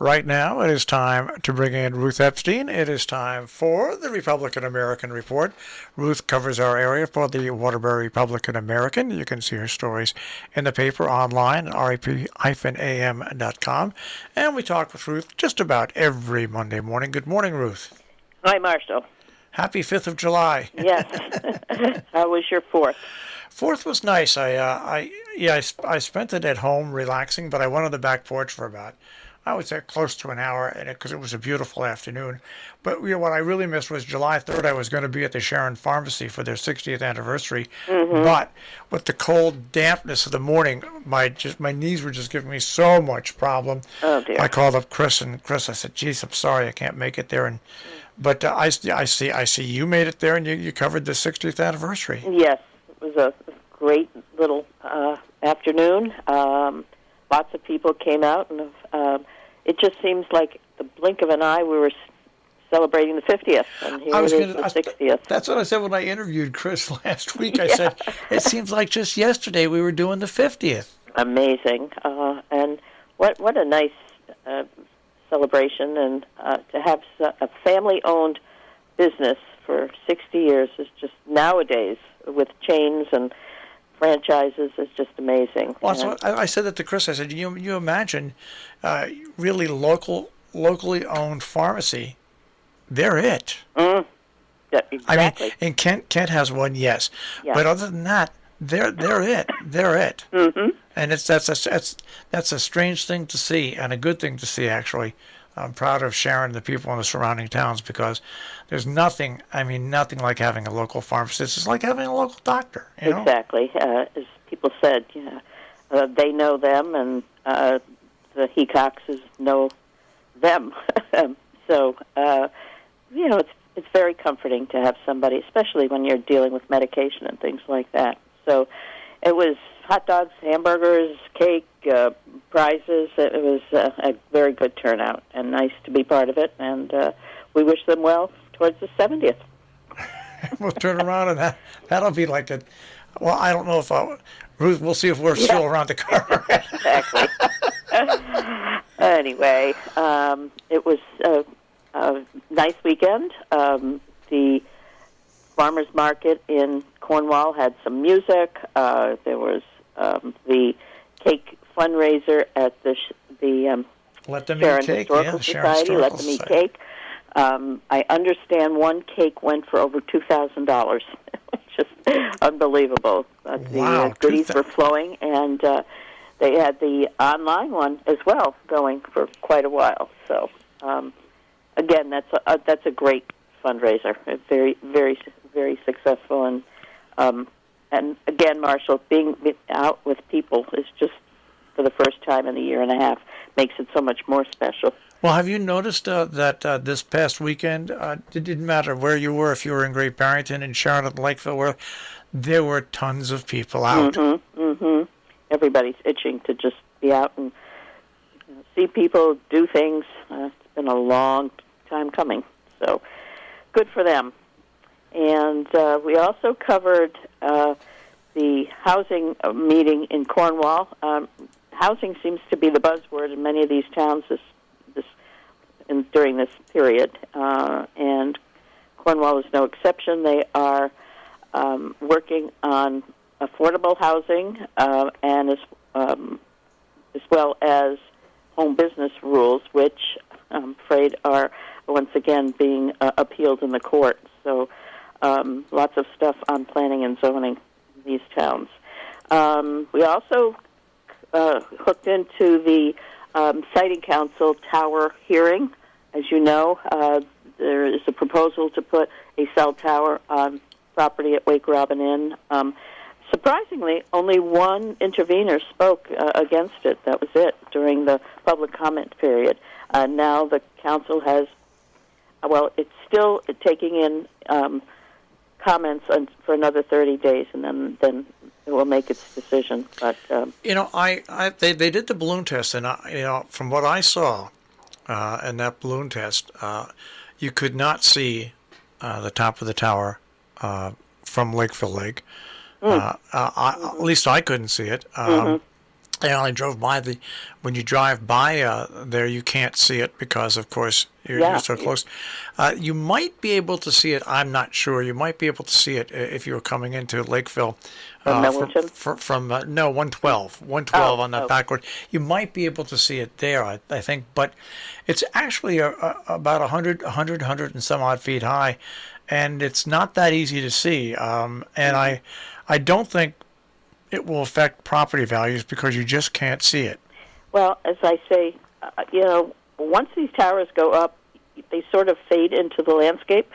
Right now, it is time to bring in Ruth Epstein. It is time for the Republican American Report. Ruth covers our area for the Waterbury Republican American. You can see her stories in the paper online at rep-am.com. And we talk with Ruth just about every Monday morning. Good morning, Ruth. Hi, Marshall. Happy 5th of July. Yes. How was your 4th? 4th was nice. I spent it at home relaxing, but I went on the back porch for about, I would say, close to an hour, because it was a beautiful afternoon. But what I really missed was July 3rd. I was going to be at the Sharon Pharmacy for their 60th anniversary, but with the cold dampness of the morning, my knees were just giving me so much problem. Oh dear. I called up Chris, and I said, "Geez, I'm sorry, I can't make it there." But I see you made it there, and you covered the 60th anniversary. Yes, it was a great little afternoon. Lots of people came out, and it just seems like the blink of an eye we were celebrating the 50th, and here it is the 60th. That's what I said when I interviewed Chris last week. I said, it seems like just yesterday we were doing the 50th. Amazing. And what a nice celebration, and to have a family-owned business for 60 years is just, nowadays, with chains and franchises, is just amazing. Well, so I said that to Chris. I said, you imagine really locally owned pharmacy, they're it. Yeah, exactly. I mean, and Kent has one, yes. Yeah. But other than that, they're it. They're it. Mm-hmm. And that's a strange thing to see, and a good thing to see, actually. I'm proud of Sharon and the people in the surrounding towns, because there's nothing like having a local pharmacist. It's like having a local doctor. You know? Exactly. As people said, they know them, and the Hecoxes know them. So, it's very comforting to have somebody, especially when you're dealing with medication and things like that. So it was hot dogs, hamburgers, cake, prizes. It was a very good turnout, and nice to be part of it. And we wish them well towards the 70th. We'll turn around, and that'll be like a... Well, I don't know if Ruth, we'll see if we're still around the car. Exactly. Anyway, it was a nice weekend. The farmers market in Cornwall had some music. There was the cake fundraiser at the Let Them Sharon Eat Cake. Historical Society. Let Them Eat Cake. I understand one cake went for over $2,000. Just unbelievable. Wow, the goodies were flowing, and they had the online one as well going for quite a while. So, again, that's a great fundraiser. Very, very, very successful, and again, Marshall, being out with people is just, for the first time in a year and a half, makes it so much more special. Well, have you noticed that this past weekend, it didn't matter where you were, if you were in Great Barrington, in Sharon, and Lakeville, where there were tons of people out. Everybody's itching to just be out and see people, do things. It's been a long time coming, so good for them. And we also covered the housing meeting in Cornwall. Housing seems to be the buzzword in many of these towns during this period, and Cornwall is no exception. They are working on affordable housing and as well as home business rules, which I'm afraid are once again being appealed in the court. So lots of stuff on planning and zoning in these towns. We also hooked into the Siting Council Tower hearing. As you know, there is a proposal to put a cell tower on property at Wake Robin Inn. Surprisingly, only one intervener spoke against it. That was it during the public comment period. Now the council has, it's still taking in comments for another 30 days, and then it will make its decision. But they did the balloon test, and from what I saw in that balloon test, you could not see the top of the tower from Lakeville Lake. At least I couldn't see it. I drove by when you drive by there, you can't see it because, of course, Yeah. you're so close. You might be able to see it. I'm not sure. You might be able to see it if you were coming into Lakeville. From Millington? From no, 112. 112 on that oh. back road. You might be able to see it there, I think. But it's actually about 100 and some odd feet high. And it's not that easy to see. And I don't think it will affect property values because you just can't see it. Well, as I say, once these towers go up, they sort of fade into the landscape.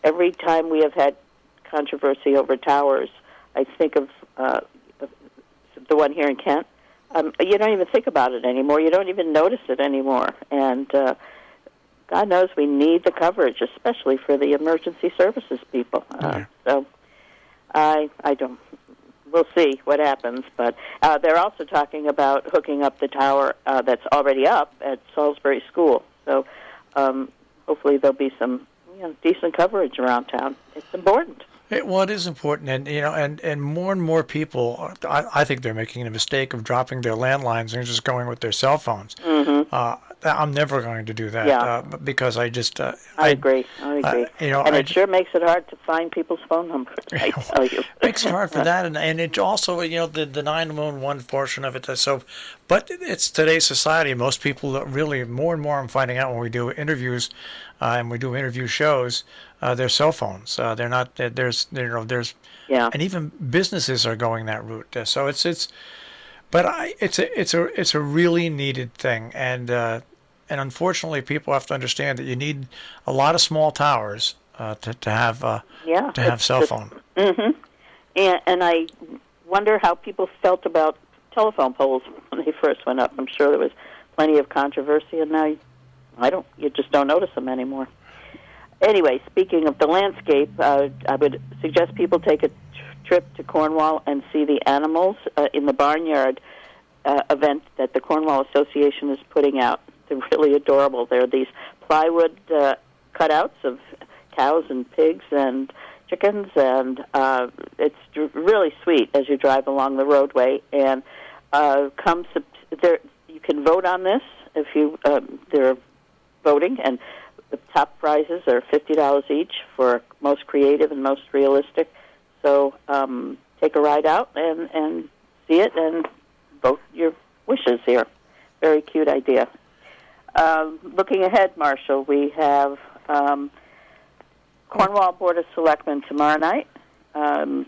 Every time we have had controversy over towers, I think of the one here in Kent. You don't even think about it anymore. You don't even notice it anymore. And God knows we need the coverage, especially for the emergency services people. So I don't. We'll see what happens, but they're also talking about hooking up the tower that's already up at Salisbury School. So hopefully there'll be some decent coverage around town. It's important. It is important, and more people. I think they're making a mistake of dropping their landlines and just going with their cell phones. Mm-hmm. I'm never going to do that. Yeah. Because I just. I agree. And it sure makes it hard to find people's phone numbers. I tell you, makes it hard for that, and it also the 911 portion of it. But it's today's society. Most people really more and more. I'm finding out when we do interviews, and we do interview shows. Their cell phones. They're not. There's. Yeah. And even businesses are going that route. So it's. But it's a really needed thing, and unfortunately, people have to understand that you need a lot of small towers to have cell phone. Mm-hmm. And I wonder how people felt about telephone poles when they first went up. I'm sure there was plenty of controversy, and now you just don't notice them anymore. Anyway, speaking of the landscape, I would suggest people take a trip to Cornwall and see the animals in the barnyard event that the Cornwall Association is putting out. They're really adorable. There are these plywood cutouts of cows and pigs and chickens, and it's really sweet as you drive along the roadway. And you can vote on this if you they're voting, and the top prizes are $50 each for most creative and most realistic. So take a ride out and see it and vote your wishes here. Very cute idea. Looking ahead, Marshall, we have Cornwall Board of Selectmen tomorrow night. The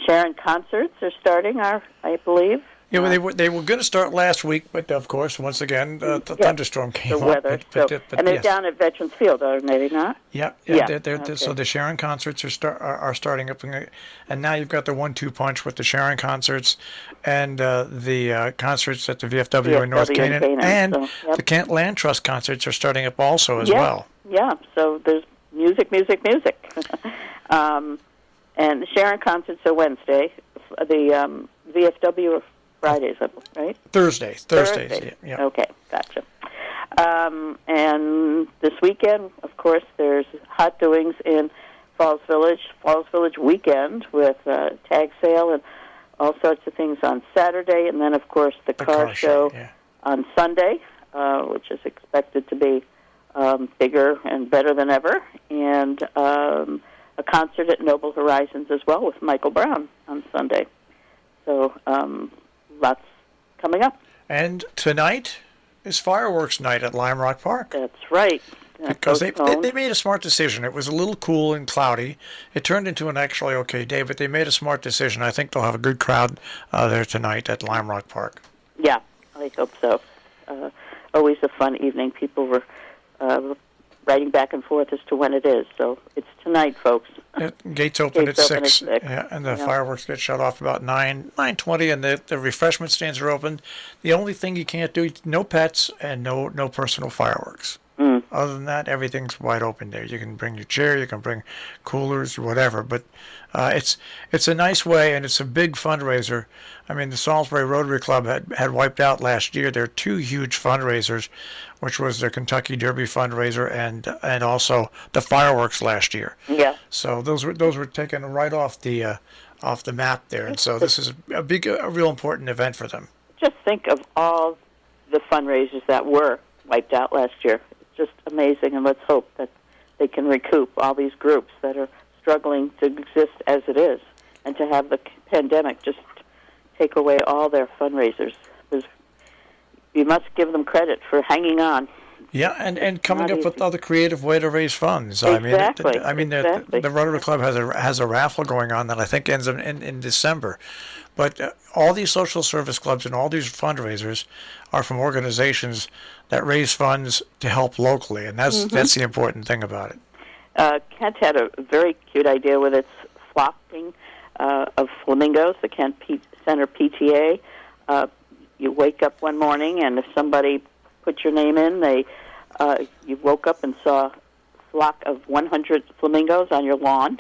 Sharon concerts are starting, I believe. Yeah, well, they were going to start last week, but of course, once again, the thunderstorm came the weather. up. And they're down at Veterans Field, are they not? Yeah. Okay. So the Sharon concerts are starting up, and now you've got the 1-2 punch with the Sharon concerts and the concerts at the VFW in North Canaan, and the Kent Land Trust concerts are starting up also as well. Yeah, so there's music. And the Sharon concerts are Wednesday. The VFW Fridays, right? Thursdays. Yeah. Okay, gotcha. And this weekend, of course, there's hot doings in Falls Village weekend with tag sale and all sorts of things on Saturday, and then, of course, the car show on Sunday, which is expected to be bigger and better than ever, and a concert at Noble Horizons as well with Michael Brown on Sunday. So lots coming up. And tonight is fireworks night at Lime Rock Park. That's right. Because they made a smart decision. It was a little cool and cloudy. It turned into an actually okay day, but they made a smart decision. I think they'll have a good crowd there tonight at Lime Rock Park. Yeah, I hope so. Always a fun evening. People were writing back and forth as to when it is. So it's tonight, folks. Gates open at 6. Yeah, and the fireworks get shut off about 9:20, and the refreshment stands are open. The only thing you can't do, no pets and no personal fireworks. Other than that, everything's wide open there. You can bring your chair, you can bring coolers, whatever. But it's a nice way, and it's a big fundraiser. I mean, the Salisbury Rotary Club had wiped out last year their 2 huge fundraisers, which was the Kentucky Derby fundraiser and also the fireworks last year. Yeah. So those were taken right off the map there, and so this is a real important event for them. just think of all the fundraisers that were wiped out last year. It's just amazing, and let's hope that they can recoup all these groups that are struggling to exist as it is, and to have the pandemic just take away all their fundraisers. You must give them credit for hanging on. Yeah, and coming Not up with easy. other creative way to raise funds. Exactly, The Rotary Club has a raffle going on that I think ends in December. But all these social service clubs and all these fundraisers are from organizations that raise funds to help locally, and that's the important thing about it. Kent had a very cute idea with its flocking of flamingos, the Kent Center PTA. You wake up one morning, and if somebody put your name in, you woke up and saw a flock of 100 flamingos on your lawn.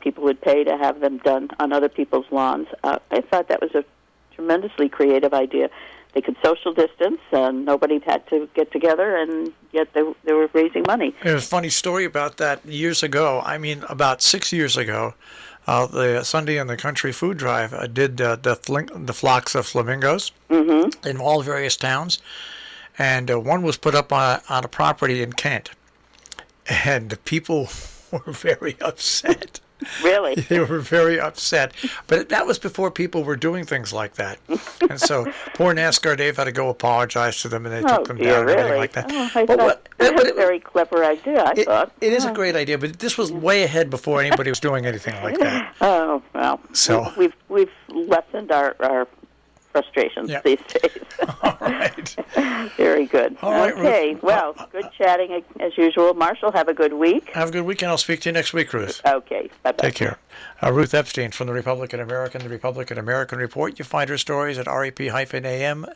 People would pay to have them done on other people's lawns. I thought that was a tremendously creative idea. They could social distance, and nobody had to get together, and yet they were raising money. There's a funny story about that years ago. I mean, about 6 years ago, the Sunday in the Country Food Drive did the flocks of flamingos in all various towns, and one was put up on a property in Kent, and the people were very upset. Really? They were very upset. But that was before people were doing things like that. And so poor NASCAR Dave had to go apologize to them, and they took them down and everything like that. Oh, I thought that was a very clever idea, I thought. It is a great idea, but this was way ahead before anybody was doing anything like that. Oh, well, So we've lessened our frustrations these days. all right. Very good. All right, okay, Ruth. well, good chatting as usual. Marshall, have a good week. Have a good weekend. I'll speak to you next week, Ruth. Okay, bye-bye. Take care. Ruth Epstein from the Republican American Report. You find her stories at rep-am.com.